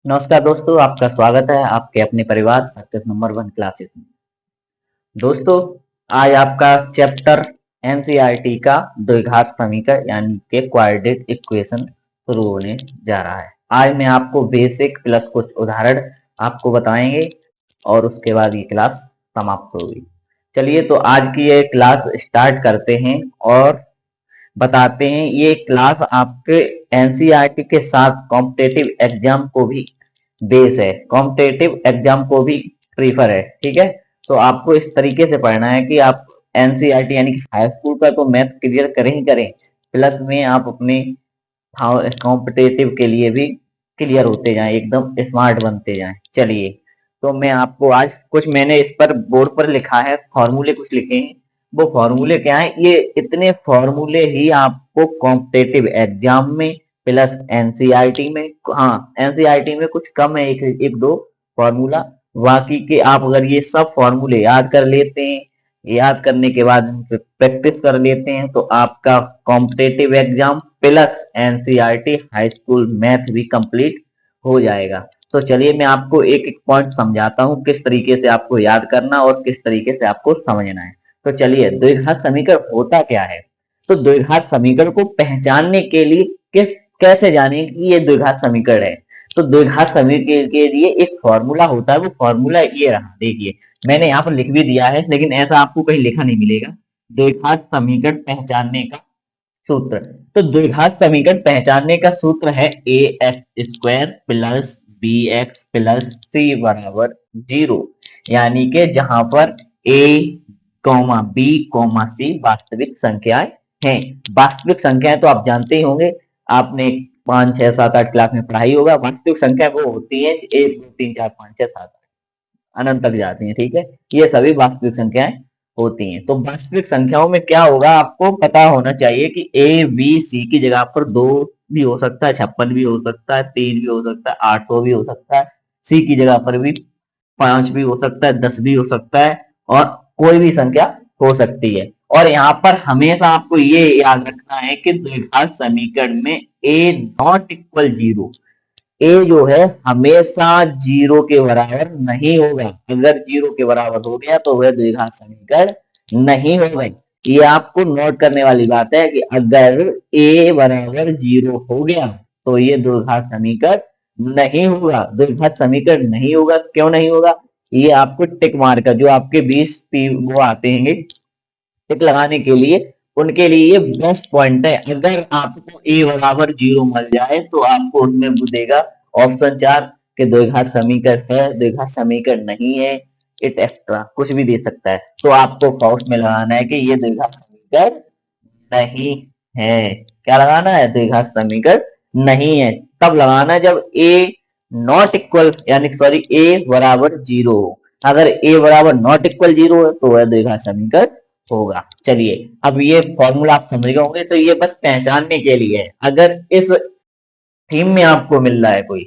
नमस्कार दोस्तों, आपका स्वागत है आपके अपने परिवार सक्सेस नंबर 1 क्लासेस में। दोस्तों, आज आपका चैप्टर एनसीईआरटी का द्विघात समीकरण यानी कि क्वाड्रेटिक इक्वेशन शुरू होने जा रहा है। आज मैं आपको बेसिक प्लस कुछ उदाहरण आपको बताएंगे और उसके बाद ये क्लास समाप्त होगी। चलिए तो आज की ये क्लास स्टार्ट करते हैं और बताते हैं। ये क्लास आपके एनसीईआरटी के साथ कॉम्पिटिटिव एग्जाम को भी बेस है, कॉम्पिटिटिव एग्जाम को भी प्रीफर है। ठीक है, तो आपको इस तरीके से पढ़ना है कि आप एनसीईआरटी यानी कि हाई स्कूल का तो मैथ क्लियर करें ही करें, प्लस में आप अपने कॉम्पिटिटिव के लिए भी क्लियर होते जाएं, एकदम स्मार्ट बनते जाएं। चलिए तो मैं आपको आज कुछ मैंने इस पर बोर्ड पर लिखा है, फॉर्मूले कुछ लिखे हैं। वो फॉर्मूले क्या है? ये इतने फॉर्मूले ही आपको कॉम्पिटिटिव एग्जाम में प्लस एनसीईआरटी में, हाँ एनसीईआरटी में कुछ कम है, एक दो फॉर्मूला। बाकी के आप अगर ये सब फॉर्मूले याद कर लेते हैं, याद करने के बाद प्रैक्टिस कर लेते हैं, तो आपका competitive exam plus NCERT high school math भी कंप्लीट हो जाएगा। तो चलिए मैं आपको एक एक पॉइंट समझाता हूँ किस तरीके से आपको याद करना और किस तरीके से आपको समझना है। तो चलिए, द्विघात समीकरण होता क्या है? तो द्विघात समीकरण को पहचानने के लिए किस कैसे जाने कि ये द्विघात समीकरण है? तो द्विघात समीकरण के लिए एक फॉर्मूला होता है, वो फॉर्मूला ये रहा, देखिए मैंने यहाँ पर लिख भी दिया है, लेकिन ऐसा आपको कहीं लिखा नहीं मिलेगा। द्विघात समीकरण पहचानने का सूत्र। तो द्विघात समीकरण पहचानने का सूत्र है a x square plus b x plus c बराबर 0, यानी कि जहां पर a comma b comma c वास्तविक संख्याएं हैं। वास्तविक संख्याएं तो आप जानते ही होंगे, आपने 5 6 7 8 क्लास में पढ़ाई होगा। वास्तविक संख्या वो होती है 1 2 3 4 5 6 7 अनंत तक जाती हैं। ठीक है, ये सभी वास्तविक संख्याएं होती हैं। तो वास्तविक संख्याओं में क्या होगा, आपको पता होना चाहिए कि ए बी सी की जगह पर 2 भी हो सकता है, 56 भी हो सकता है, 3 भी हो सकता है, 800 भी हो सकता है, सी की जगह पर भी 5 भी हो सकता है, 10 भी हो सकता है, और कोई भी संख्या हो सकती है। और यहाँ पर हमेशा आपको ये याद रखना है कि द्विघात समीकरण में ए नॉट इक्वल 0, ए जो है हमेशा 0 के बराबर नहीं होगा। अगर 0 के बराबर हो गया तो वह द्विघात समीकरण नहीं होगा। ये आपको नोट करने वाली बात है कि अगर ए बराबर 0 हो गया तो ये द्विघात समीकरण नहीं होगा। द्विघात समीकरण नहीं होगा, क्यों नहीं होगा? ये आपको टिक मार्कर जो आपके 20 वो आते हैं टिक लगाने के लिए, उनके लिए ये बेस्ट पॉइंट है। अगर आपको ए बराबर 0 मिल जाए तो आपको उसमें वो देगा ऑप्शन 4 के द्विघात समीकरण है, द्विघात समीकरण नहीं है, इट एक्स्ट्रा कुछ भी दे सकता है। तो आपको फर्स्ट में लगाना है कि ये द्विघात समीकरण नहीं है। क्या लगाना है? द्विघात समीकरण नहीं है। तब लगाना जब ए नॉट इक्वल यानी सॉरी ए बराबर 0 हो। अगर ए बराबर नॉट इक्वल 0 है तो वह द्विघात समीकरण होगा। चलिए अब ये फॉर्मूला आप समझ गए होंगे, तो ये बस पहचानने के लिए है। अगर इस थीम में आपको मिल रहा है कोई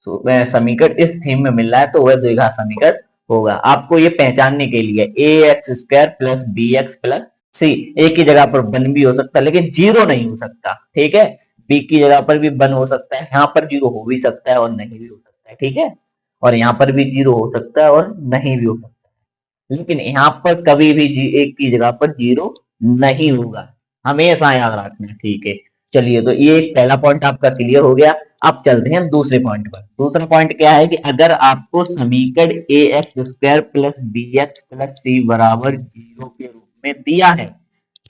तो वह समीकरण इस थीम में मिल रहा है तो वह द्विघात समीकरण होगा। आपको ये पहचानने के लिए a x square plus b x plus c, a की जगह पर 1 भी हो सकता है लेकिन 0 नहीं हो सकता। ठीक है, बी की जगह पर भी 1 हो सकता है, यहाँ पर 0 हो भी सकता है और नहीं भी हो सकता है। ठीक है, और यहाँ पर भी 0 हो सकता है और नहीं भी हो सकता है, लेकिन यहाँ पर कभी भी एक की जगह पर 0 नहीं होगा, हमेशा याद रखना। ठीक है, चलिए तो ये पहला पॉइंट आपका क्लियर हो गया। अब चलते हैं दूसरे पॉइंट पर। दूसरा पॉइंट क्या है कि अगर आपको समीकरण a x square plus b x plus c बराबर 0 के रूप में दिया है,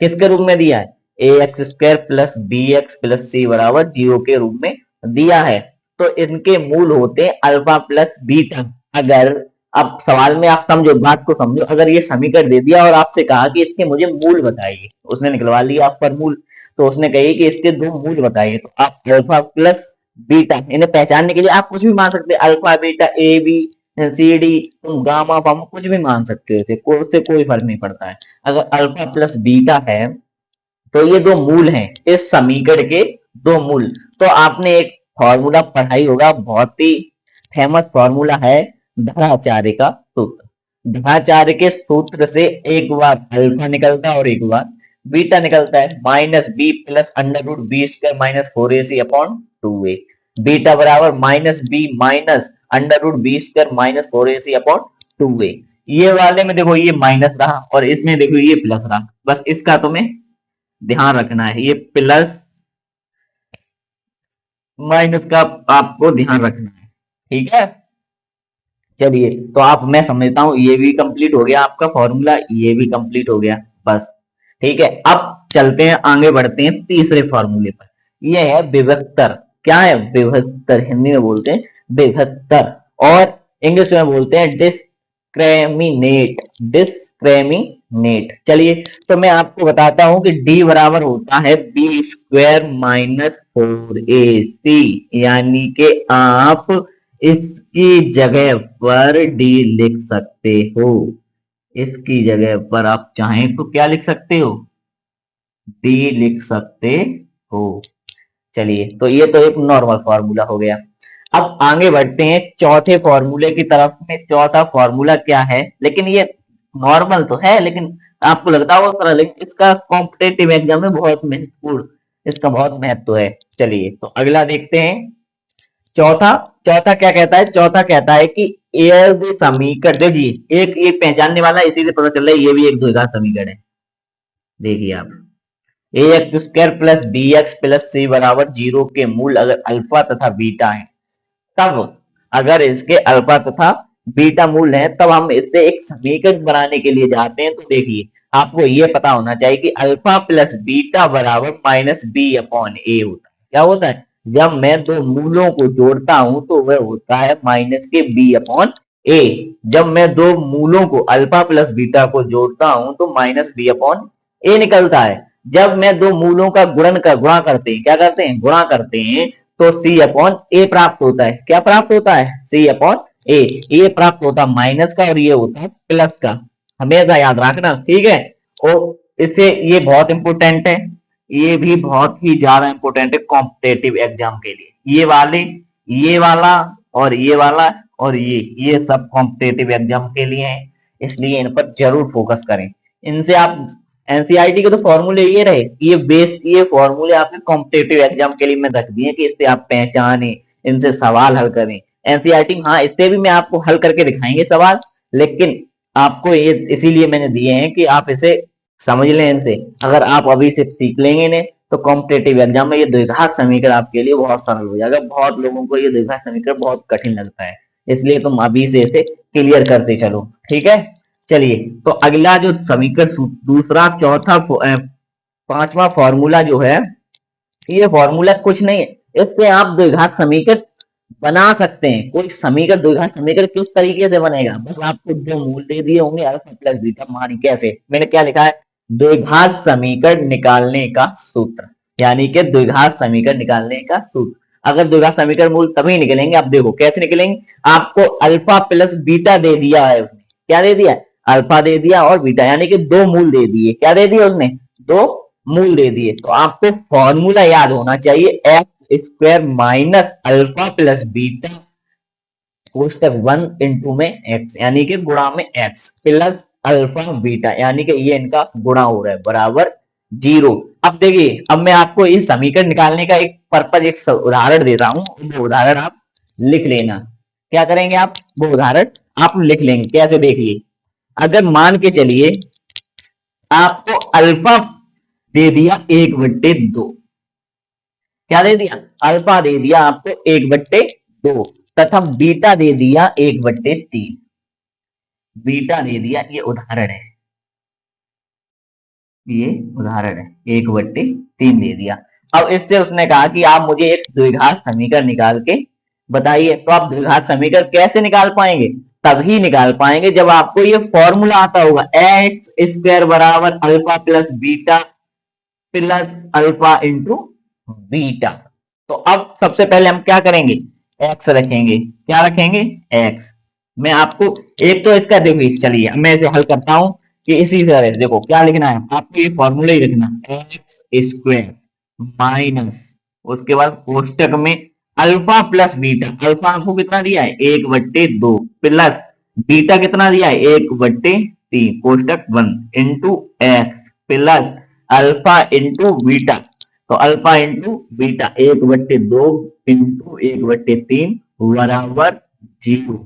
किसके रूप में दिया है? A x square plus b x plus c बराबर 0 के रूप में दिया है, तो इनके मूल होते हैं अल्फा प्लस बीटा। अगर अब सवाल में आप समझो, बात को समझो, अगर ये समीकरण दे दिया और आपसे कहा कि इसके मुझे मूल बताइए, उसने निकलवा लिया आप पर मूल, तो उसने कही कि इसके 2 मूल बताइए, तो आप अल्फा प्लस बीटा इन्हें पहचानने के लिए आप कुछ भी मान सकते हैं, alpha beta a b c d gamma पामा कुछ भी मान सकते हो, उससे कोई फर्क नहीं पड़ता है। अगर अल्फा प्लस बीटा है तो ये 2 मूल हैं इस समीकरण के, 2 मूल। तो आपने एक फॉर्मूला पढ़ाई होगा, बहुत ही फेमस फॉर्मूला है धनाचार्य का सूत्र। धनाचार्य के सूत्र से एक बार अल्फा निकलता है और एक बार बीटा निकलता है, minus B plus under root b square minus 4ac upon 2a। Beta बराबर minus b minus under root b square minus 4ac upon 2a। ये वाले में देखो ये माइनस रहा और इसमें देखो ये प्लस रहा, बस इसका तुम्हें ध्यान रखना है, ये प्लस माइनस का आपको ध्यान रखना है, ठीक है। चलिए तो आप, मैं समझता हूं ये भी कंप्लीट हो गया आपका फॉर्मूला, ये भी कंप्लीट हो गया, बस ठीक है। अब चलते हैं आगे बढ़ते हैं तीसरे फॉर्मूले पर, ये है विभक्तर। क्या है विभक्तर? हिंदी में बोलते हैं विभक्तर और इंग्लिश में बोलते हैं डिस्क्रिमिनेट, डिस्क्रिमिनेट। चलिए तो मैं आपको बताता हूं कि डी बराबर होता है बी स्क्वायर माइनस 4ac, यानी कि आप इसकी जगह पर डी लिख सकते हो, इसकी जगह पर आप चाहें तो क्या लिख सकते हो, डी लिख सकते हो। चलिए तो ये तो एक नॉर्मल फॉर्मूला हो गया। अब आगे बढ़ते हैं चौथे फॉर्मूले की तरफ में। चौथा फॉर्मूला क्या है, लेकिन ये नॉर्मल तो है लेकिन आपको लगता होगा सरल, लेकिन इसका कॉम्पिटेटिव एग्जाम में बहुत महत्वपूर्ण, इसका बहुत महत्व है। चलिए तो अगला देखते हैं। चौथा, चौथा क्या कहता है? चौथा कहता है कि यदि समीकरण, देखिए एक पहचानने वाला, इसी से पता चल रहा है ये भी एक द्विघात समीकरण है। देखिए आप, a x square plus b x plus c बराबर 0 के मूल अगर अल्फा तथा बीटा है, तब अगर इसके अल्फा तथा बीटा मूल है तब हम इससे एक समीकरण बनाने के लिए जाते हैं। तो देखिए आपको ये पता होना चाहिए कि अल्फा प्लस बीटा बराबर माइनस बी अपॉन ए होता है। क्या होता है? जब मैं दो मूलों को जोड़ता हूं तो वह होता है माइनस के बी अपॉन ए। जब मैं दो मूलों को अल्फा प्लस बीटा को जोड़ता हूं तो माइनस बी अपॉन ए निकलता है। जब मैं दो मूलों का गुणा करते हैं, क्या करते हैं, गुणा करते हैं, तो सी अपॉन ए प्राप्त होता है। क्या प्राप्त होता है? सी अपॉन ए। ये प्राप्त होता है माइनस का और ये होता है प्लस का, हमेशा याद रखना, ठीक है। और इससे ये बहुत इंपोर्टेंट है, ये भी बहुत ही ज्यादा इंपोर्टेंट है कॉम्पिटेटिव एग्जाम के लिए। ये वाले, ये वाला और ये वाला और ये सब कॉम्पिटेटिव एग्जाम के लिए हैं, इसलिए इन पर जरूर फोकस करें। इनसे आप, एनसीईआरटी के तो फॉर्मूले ये रहे, ये बेस, ये फॉर्मूले आपने कॉम्पिटेटिव एग्जाम के लिए मैं रख दिए कि इससे आप पहचाने, इनसे सवाल हल करें। एनसीईआरटी हाँ, इससे भी मैं आपको हल करके दिखाएंगे सवाल, लेकिन आपको ये इसीलिए मैंने दिए हैं कि आप इसे समझ लें इनसे। अगर आप अभी से सीख लेंगे इन्हें तो कॉम्पिटेटिव एग्जाम में ये द्विघात समीकरण आपके लिए बहुत सरल हो जाएगा। बहुत लोगों को ये द्विघात समीकरण बहुत कठिन लगता है, इसलिए तुम अभी से इसे क्लियर करते चलो, ठीक है। चलिए तो अगला जो समीकरण, दूसरा, चौथा, पांचवा फॉर्मूला जो है, ये फॉर्मूला कुछ नहीं है, इससे आप द्विघात समीकरण बना सकते हैं। कोई समीकरण, द्विघात समीकरण किस तरीके से बनेगा, बस आपको जो मूल दे दिए होंगे अल्फा प्लस बीटा, मानी कैसे, मैंने क्या लिखा है, द्विघात समीकरण निकालने का सूत्र, यानी कि द्विघात समीकरण निकालने का सूत्र। अगर द्विघात समीकरण मूल तभी निकलेंगे, आप देखो कैसे निकलेंगे। आपको अल्फा प्लस बीटा दे दिया है उसने, क्या दे दिया, अल्फा दे दिया और बीटा, यानी कि दो मूल दे दिए। क्या दे दिया उसने, दो मूल दे दिए। तो आपको फॉर्मूला याद होना चाहिए, x square minus alpha plus beta कोष्टक 1 इंटू में एक्स, यानी कि गुणा में एक्स प्लस अल्फा बीटा, यानी कि ये इनका गुणा हो रहा है, बराबर 0। अब देखिए, अब मैं आपको इस समीकरण निकालने का एक पर्पज, एक उदाहरण दे रहा हूं, वो उदाहरण आप लिख लेना। क्या करेंगे आप, वो उदाहरण आप लिख लेंगे। कैसे, देखिए, अगर मान के चलिए आपको अल्फा दे दिया 1/2, क्या दे दिया, अल्फा दे दिया आपको 1/2 तथा बीटा दे दिया 1/3, बीटा दे दिया, ये उदाहरण है, ये उदाहरण है, 1/3 दे दिया। अब इससे उसने कहा कि आप मुझे एक द्विघात समीकरण निकाल के बताइए। तो आप द्विघात समीकरण कैसे निकाल पाएंगे, तभी निकाल पाएंगे जब आपको ये फॉर्मूला आता होगा, एक्स स्क्वायर बराबर alpha plus beta plus alpha into beta. तो अब सबसे पहले हम क्या करेंगे, एक्स रखेंगे। क्या रखेंगे, एक्स। मैं आपको एक तो इसका देखिए, चलिए मैं इसे हल करता हूं कि इसी तरह देखो क्या लिखना है आपको, ये फॉर्मूला ही लिखना, एक्स स्क्वायर माइनस, उसके बाद कोष्टक में अल्फा प्लस बीटा, अल्फा आपको कितना दिया है 1/2 प्लस बीटा कितना दिया है 1/3, कोष्टक 1 into x plus alpha into beta. तो अल्फा इंटू बीटा 1/2 इंटू 1/3 बराबर 0।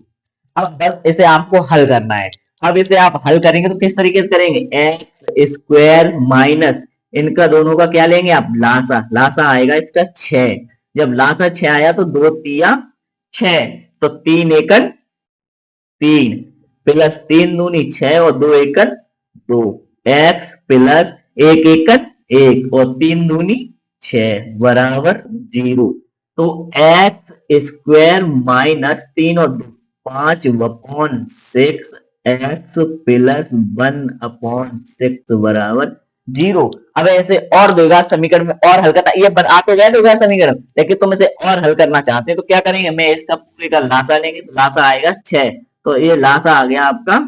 अब बस इसे आपको हल करना है। अब इसे आप हल करेंगे तो किस तरीके से करेंगे, एक्स स्क्वायर माइनस इनका दोनों का क्या लेंगे आप, लासा। लासा आएगा इसका 6। जब लासा 6 आया तो 2 तिया 6, तो 3 एकड़ 3 प्लस 3 दूनी 6 और 2 एकड़ 2, एक्स प्लस 1 एकड़ 1 और 3 दूनी 6 बराबर 0। तो एक्स स्क्वायर माइनस 3 और 2 5/6 एक्स प्लस 1/6 बराबर 0। अब ऐसे और द्विघात समीकरण में और हल करना, ये आ तो गया द्विघात समीकरण, लेकिन तुम इसे और हल करना चाहते हैं तो क्या करेंगे, मैं इसका पूरे का लासा लेंगे तो लासा आएगा 6, तो ये लासा आ गया आपका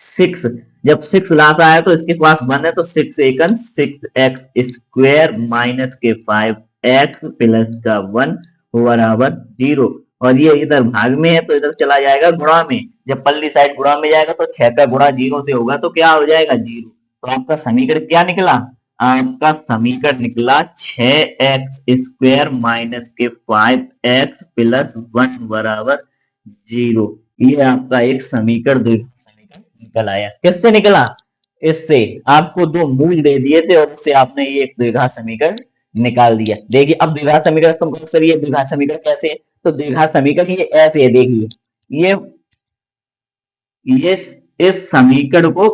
6। जब 6 लासा आया तो इसके पास 1 है तो 6 एकन 6x स्क्वायर माइनस के 5x प्लस का 1 बराबर 0। और ये इधर भाग में है तो इधर चला जाएगा गुणा में। जब पल्ली साइड गुणा में जाएगा तो 6 का गुणा 0 से होगा तो क्या हो जाएगा 0। तो आपका समीकरण क्या निकला, आपका समीकरण निकला 6x स्क्वायर माइनस के 5x प्लस 1 बराबर 0। ये आपका एक समीकरण निकल आया। किससे निकला, इससे आपको दो मूल दे दिए थे और उससे आपने ये एक द्विघात समीकरण निकाल दिया। देखिए अब द्विघात समीकरण तुम अक्सर, ये द्विघात समीकरण कैसे है, तो द्विघात समीकरण ये ऐसे है। देखिए ये इस समीकरण को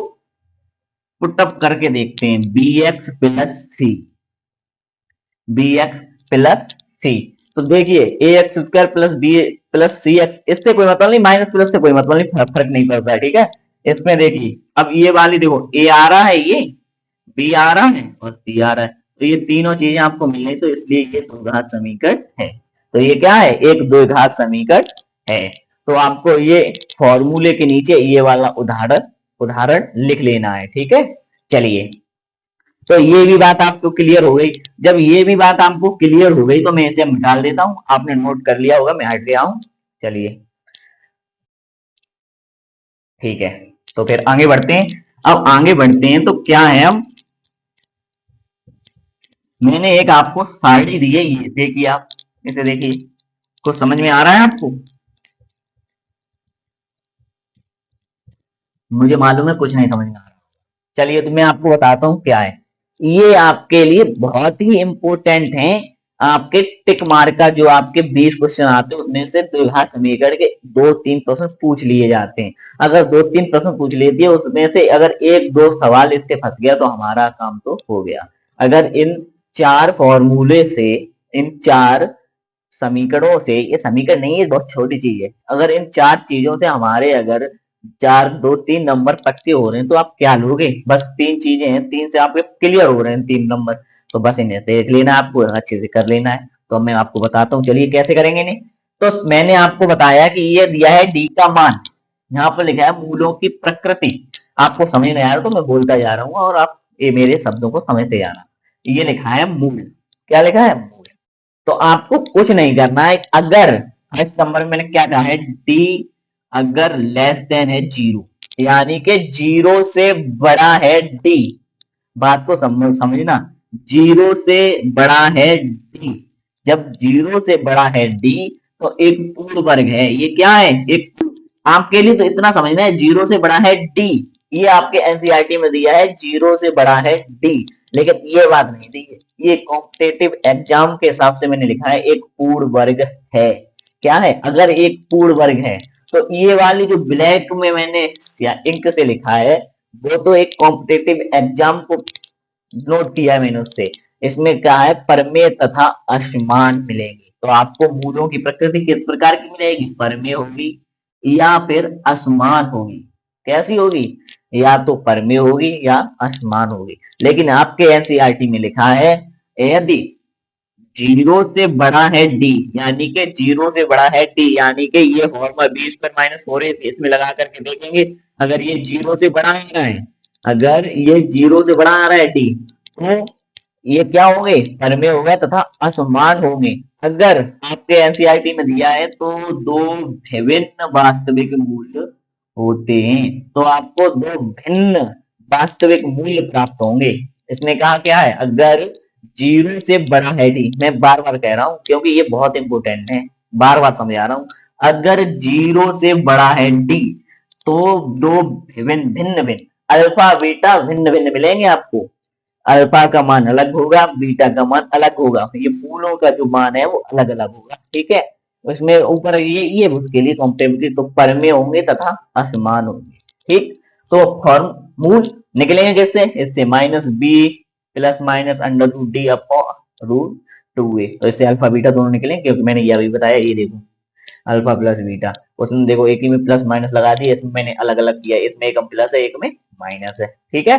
पुटअप करके देखते हैं, bx plus c, bx plus c. तो देखिए ax square plus b plus c x, इससे कोई मतलब नहीं, माइनस प्लस से कोई मतलब नहीं, फर्क नहीं पड़ता है, ठीक है। इसमें देखिए अब ये वाली देखो, a आ रहा है, ये b आ रहा है और c आ रहा है, तो ये तीनों चीजें आपको मिल रही, तो इसलिए ये द्विघात समीकरण है। तो ये क्या है, एक द्विघात समीकरण है। तो आपको ये फॉर्मूले के नीचे ये वाला उदाहरण लिख लेना है, ठीक है। चलिए तो ये भी बात आपको क्लियर हो गई। जब ये भी बात आपको क्लियर हो गई तो मैं इसे निकाल देता हूं, आपने नोट कर लिया होगा, मैं हट गया हूं। चलिए ठीक है, तो फिर आगे बढ़ते हैं। अब आगे बढ़ते हैं तो क्या है, अब मैंने एक आपको सारणी दी है, ये देखिए आप इसे देखिए, कुछ समझ में आ रहा है आपको, मुझे मालूम है कुछ नहीं समझ में आ रहा। चलिए तो मैं आपको बताता हूं क्या है। ये आपके लिए बहुत ही इंपॉर्टेंट है, आपके टिक मार्क का जो आपके 20 क्वेश्चन आते हैं उसमें से द्विघात समीकरण के 2-3 प्रश्न पूछ लिए जाते हैं। अगर 2-3 प्रश्न पूछ लेती है उसमें से अगर 1-2 सवाल इससे फंस गया तो हमारा काम तो हो गया। अगर इन 4 फॉर्मूले से, इन 4 समीकरणों से, ये समीकरण नहीं है, बहुत छोटी चीज है, अगर इन 4 चीजों से हमारे अगर 4-2-3 नंबर पक्के हो रहे हैं तो आप क्या लोगे, बस 3 चीजें हैं, 3 से आपके क्लियर हो रहे हैं 3 नंबर, तो बस इन्हें देख लेना, आपको अच्छे से कर लेना है। तो मैं आपको बताता हूँ, चलिए कैसे करेंगे इन्हें। तो मैंने आपको बताया कि ये दिया है डी का मान, यहाँ पर लिखा है मूलों की प्रकृति। आपको समझ नहीं आ रहा तो मैं बोलता जा रहा हूँ और आप ये मेरे शब्दों को समझते जाना। ये लिखा है मूल, क्या लिखा है, मूल। तो आपको कुछ नहीं करना है, अगर इस नंबर में मैंने क्या कहा है, डी अगर लेस देन है 0, यानी कि 0 से बड़ा है डी, बात को समझना, 0 से बड़ा है डी। जब 0 से बड़ा है डी तो एक पूर्ण वर्ग है, ये क्या है, एक, आपके लिए तो इतना समझना है 0 से बड़ा है डी, ये आपके एनसीईआरटी में दिया है 0 से बड़ा है डी, लेकिन ये बात नहीं दी है, ये कॉम्पिटेटिव एग्जाम के हिसाब से मैंने लिखा है एक पूर्ण वर्ग है। क्या है, अगर एक पूर्ण वर्ग है तो ये वाली जो ब्लैक में मैंने या इंक से लिखा है वो तो एक कॉम्पिटेटिव एग्जाम को नोट किया है मैंने उससे, इसमें क्या है, परमेय तथा असमान मिलेंगे। तो आपको मूलों की प्रकृति किस प्रकार की मिलेगी, परमेय होगी या फिर असमान होगी। कैसी होगी, या तो परमेय होगी या असमान होगी। लेकिन आपके एनसीईआरटी में लिखा है यदि 0 से बड़ा है डी, यानी कि 0 से बड़ा है डी, यानी कि ये फॉर्मूला 20/-4 इसमें लगा करके देखेंगे, अगर ये 0 से बड़ा आ रहा है, अगर ये 0 से बड़ा आ रहा है डी तो ये क्या होंगे, परमेय हो गए तथा असमान होंगे। अगर आपके एनसीईआरटी में दिया है तो दो विभिन्न वास्तविक मूल्य होते हैं, तो आपको दो भिन्न वास्तविक मूल्य प्राप्त होंगे। इसमें कहा क्या है, अगर जीरो से बड़ा है डी, मैं बार बार कह रहा हूं क्योंकि ये बहुत इंपॉर्टेंट है, बार बार समझा रहा हूं। अगर जीरो से बड़ा है डी तो दो भिन्न भिन्न अल्फा बीटा भिन्न भिन्न मिलेंगे आपको। अल्फा का मान अलग होगा, बीटा का मान अलग होगा, ये मूलों का जो मान है वो अलग अलग होगा, ठीक है। उसमें ऊपर ये उसके लिए कॉम्पिटेबिलिटी, तो परमेय होंगे तथा असमान होंगे, ठीक। तो फॉर्म मूल निकलेंगे किससे, इससे minus B plus minus under root D upon root 2a, तो इससे अल्फा बीटा दोनों निकलेंगे, क्योंकि मैंने ये अभी बताया, ये देखो अल्फा प्लस बीटा, उसमें देखो एक ही में प्लस माइनस लगा दिया, इसमें मैंने अलग अलग किया, इसमें एक में प्लस है एक में माइनस है, ठीक है।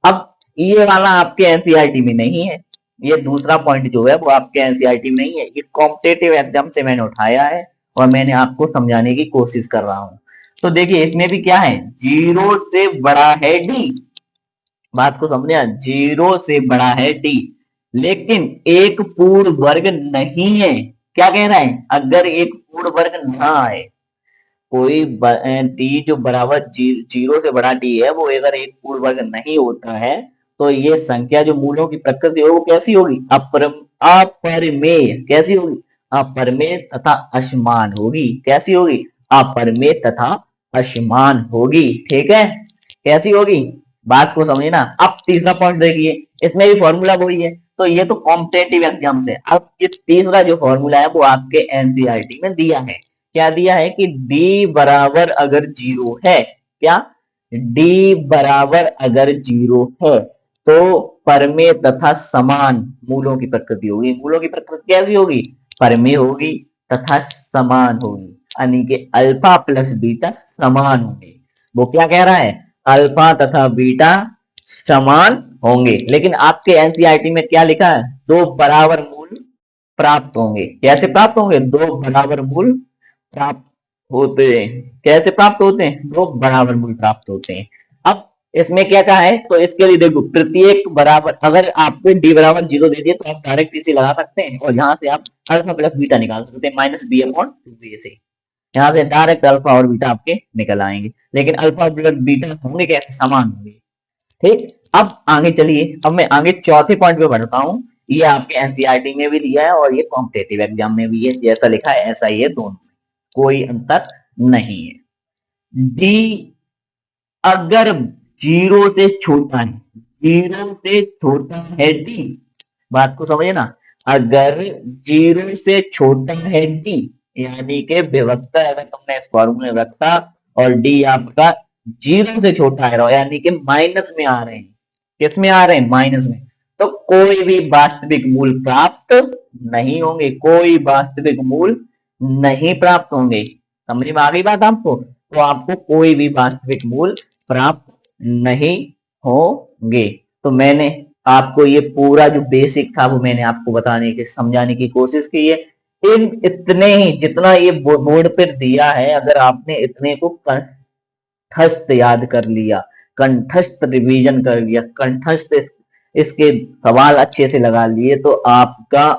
अब ये वाला आपके एनसीईआरटी में नहीं है, ये दूसरा पॉइंट जो है वो आपके एनसीईआरटी में नहीं है, ये कॉम्पिटेटिव एग्जाम से मैंने उठाया है और मैंने आपको समझाने की कोशिश कर रहा हूं। तो देखिए इसमें भी क्या है, जीरो से बड़ा है डी, बात को समझे, जीरो से बड़ा है डी लेकिन एक पूर्ण वर्ग नहीं है। क्या कह रहा है, अगर एक पूर्ण वर्ग ना आए, कोई डी जो बराबर जीरो से बड़ा डी है वो अगर एक पूर्ण वर्ग नहीं होता है तो ये संख्या जो मूलों की प्रकृति है वो कैसी होगी, अपरिमेय, कैसी होगी, अपरिमेय तथा असमान होगी, कैसी होगी, अपरिमेय तथा असमान होगी, ठीक है, कैसी होगी, बात को समझे ना। अब तीसरा पॉइंट देखिए, इसमें भी फॉर्मूला वही है, तो ये तो कॉम्पिटेटिव एग्जाम से। अब ये तीसरा जो फॉर्मूला है वो आपके एनसीईआरटी में दिया है, क्या दिया है कि d बराबर अगर जीरो है, क्या d बराबर अगर जीरो है तो परमेय तथा समान मूलों की प्रकृति होगी। मूलों की प्रकृति कैसी होगी, परमेय होगी तथा समान होगी, यानी कि अल्फा प्लस बीटा समान होंगे। वो क्या कह रहा है, अल्फा तथा बीटा समान होंगे, लेकिन आपके एनसीईआरटी में क्या लिखा है, दो बराबर मूल प्राप्त होंगे। कैसे प्राप्त होंगे, दो बराबर मूल प्राप्त होते हैं। कैसे प्राप्त होते हैं, दो बराबर मूल प्राप्त होते हैं। अब इसमें क्या कहा है, तो इसके लिए देखो प्रत्येक बराबर, अगर आपको डी बराबर जीरो दे दिए तो आप डायरेक्ट इसे लगा सकते हैं और यहाँ से आप अल्फा प्लस बीटा निकाल सकते हैं, माइनस बी अपॉन 2a से, यहाँ से डायरेक्ट अल्फा और बीटा आपके निकल आएंगे। लेकिन अल्फा प्लस बीटा होंगे कैसे, समान होंगे, ठीक। अब आगे चलिए, अब मैं आगे चौथे पॉइंट पे बढ़ता हूँ। ये आपके एनसीईआरटी में भी दिया है और ये कॉम्पिटेटिव एग्जाम में भी है, जैसा लिखा है ऐसा ही है, दोनों कोई अंतर नहीं है। डी अगर जीरो से छोटा है, जीरो से छोटा है डी, बात को समझे ना, अगर जीरो से छोटा है डी यानी कि विभक्ता अगर तुमने इस फॉर्मूले में रखा और डी आपका जीरो से छोटा है यानी कि माइनस में आ रहे हैं, किस में आ रहे हैं, माइनस में, तो कोई भी वास्तविक मूल प्राप्त नहीं होंगे, कोई वास्तविक मूल नहीं प्राप्त होंगे। समझ में आ गई बात आपको, तो आपको कोई भी वास्तविक मूल प्राप्त नहीं होंगे। तो मैंने आपको ये पूरा जो बेसिक था वो मैंने आपको बताने की समझाने की कोशिश की है। इन इतने ही जितना ये बोर्ड पर दिया है, अगर आपने इतने को कंठस्थ याद कर लिया, कंठस्थ रिवीजन कर लिया, कंठस्थ इसके सवाल अच्छे से लगा लिए, तो आपका